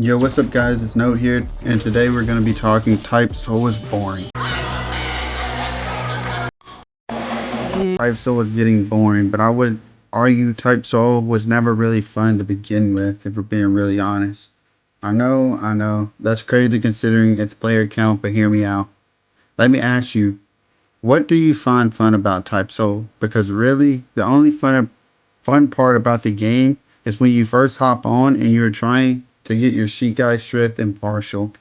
Yo, what's up guys, it's Note here, and today we're going to be talking Type Soul is boring. Type Soul is getting boring, but I would argue Type Soul was never really fun to begin with, if we're being really honest. I know, that's crazy considering its player count, but hear me out. Let me ask you, what do you find fun about Type Soul? Because really, the only fun part about the game is when you first hop on and you're trying to get your Shikai Strength impartial.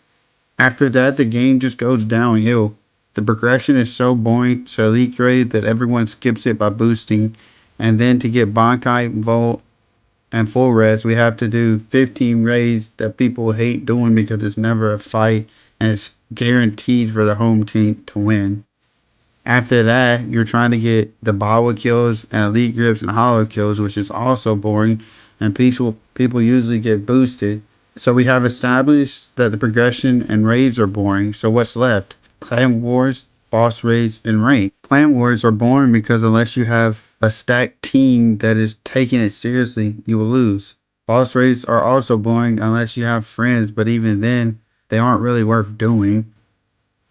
After that, the game just goes downhill. The progression is so boring to elite grade that everyone skips it by boosting, and then to get Bankai, Volt, and Full Res, we have to do 15 raids that people hate doing because it's never a fight and it's guaranteed for the home team to win. After that, you're trying to get the Bawa kills and elite grips and hollow kills, which is also boring, and people usually get boosted. So we have established that the progression and raids are boring. So what's left? Clan wars, boss raids, and rank. Clan wars are boring because unless you have a stacked team that is taking it seriously, you will lose. Boss raids are also boring unless you have friends, but even then, they aren't really worth doing.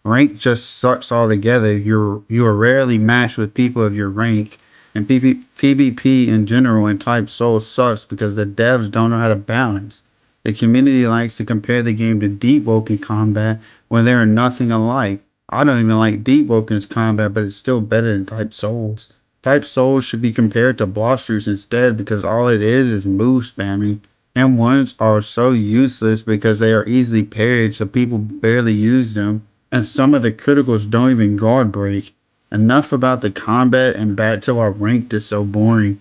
Rank just sucks altogether. You are rarely matched with people of your rank, and PvP in general in Type Soul sucks because the devs don't know how to balance. The community likes to compare the game to Deep Woken combat when they are nothing alike. I don't even like Deep Woken's combat, but it's still better than Type Souls. Type Souls should be compared to Blosters instead because all it is move spamming. M1s are so useless because they are easily parried, so people barely use them, and some of the criticals don't even guard break. Enough about the combat and back to why ranked is so boring.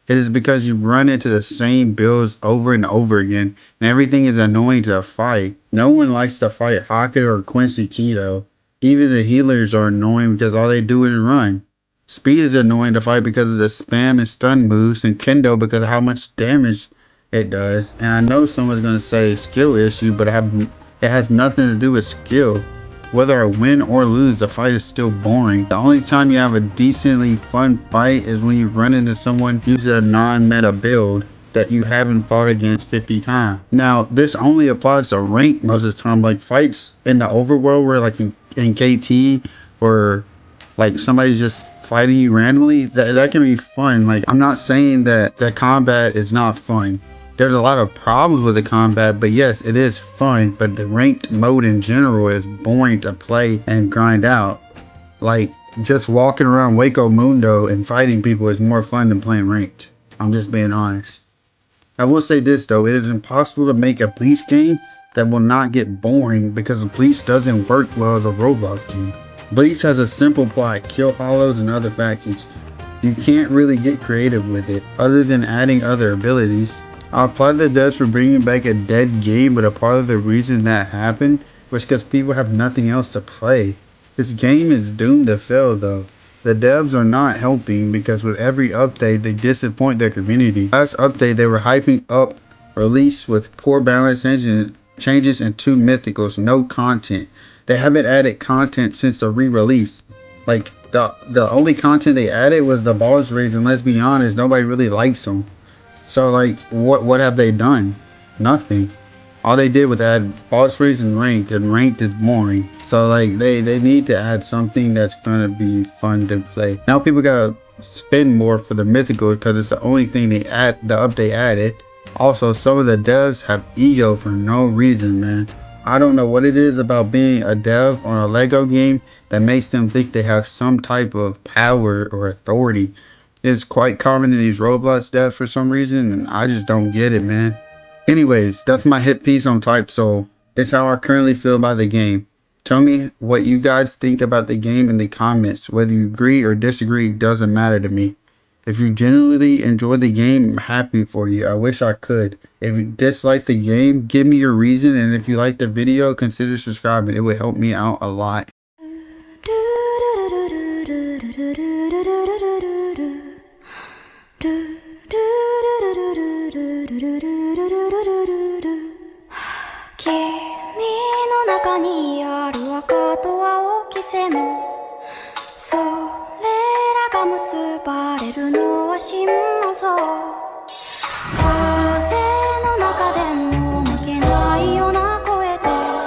It is because you run into the same builds over and over again, and everything is annoying to fight. No one likes to fight Hocket or Quincy Keto. Even the healers are annoying because all they do is run. Speed is annoying to fight because of the spam and stun moves, and Kendo because of how much damage it does. And I know someone's going to say skill issue, but it has nothing to do with skill. Whether I win or lose, the fight is still boring. The only time you have a decently fun fight is when you run into someone using a non-meta build that you haven't fought against 50 times. Now, this only applies to rank most of the time, like fights in the overworld where like in KT or like somebody's just fighting you randomly, that can be fun. Like, I'm not saying that the combat is not fun. There's a lot of problems with the combat, but yes, it is fun. But the ranked mode in general is boring to play and grind out. Like, just walking around Waco Mundo and fighting people is more fun than playing ranked. I'm just being honest. I will say this though, it is impossible to make a Bleach game that will not get boring because Bleach doesn't work well as a Roblox game. Bleach has a simple plot, kill hollows and other factions. You can't really get creative with it, other than adding other abilities. I applaud the devs for bringing back a dead game, but a part of the reason that happened was because people have nothing else to play. This game is doomed to fail though. The devs are not helping because with every update they disappoint their community. Last update they were hyping up release with poor balance engine changes and 2 mythicals, no content. They haven't added content since the re-release. Like the only content they added was the boss raids, and let's be honest, nobody really likes them. So like what have they done? Nothing. All they did was add boss raids and ranked is boring. So like they need to add something that's gonna be fun to play. Now people gotta spend more for the mythical because it's the only thing the update added. Also, some of the devs have ego for no reason, man. I don't know what it is about being a dev on a Lego game that makes them think they have some type of power or authority. It's quite common in these Roblox devs for some reason, and I just don't get it, man. Anyways, that's my hit piece on Type Soul. It's how I currently feel about the game. Tell me what you guys think about the game in the comments. Whether you agree or disagree doesn't matter to me. If you genuinely enjoy the game, I'm happy for you. I wish I could. If you dislike the game, give me your reason, and if you like the video, consider subscribing. It would help me out a lot. 君の中にある赤と青き線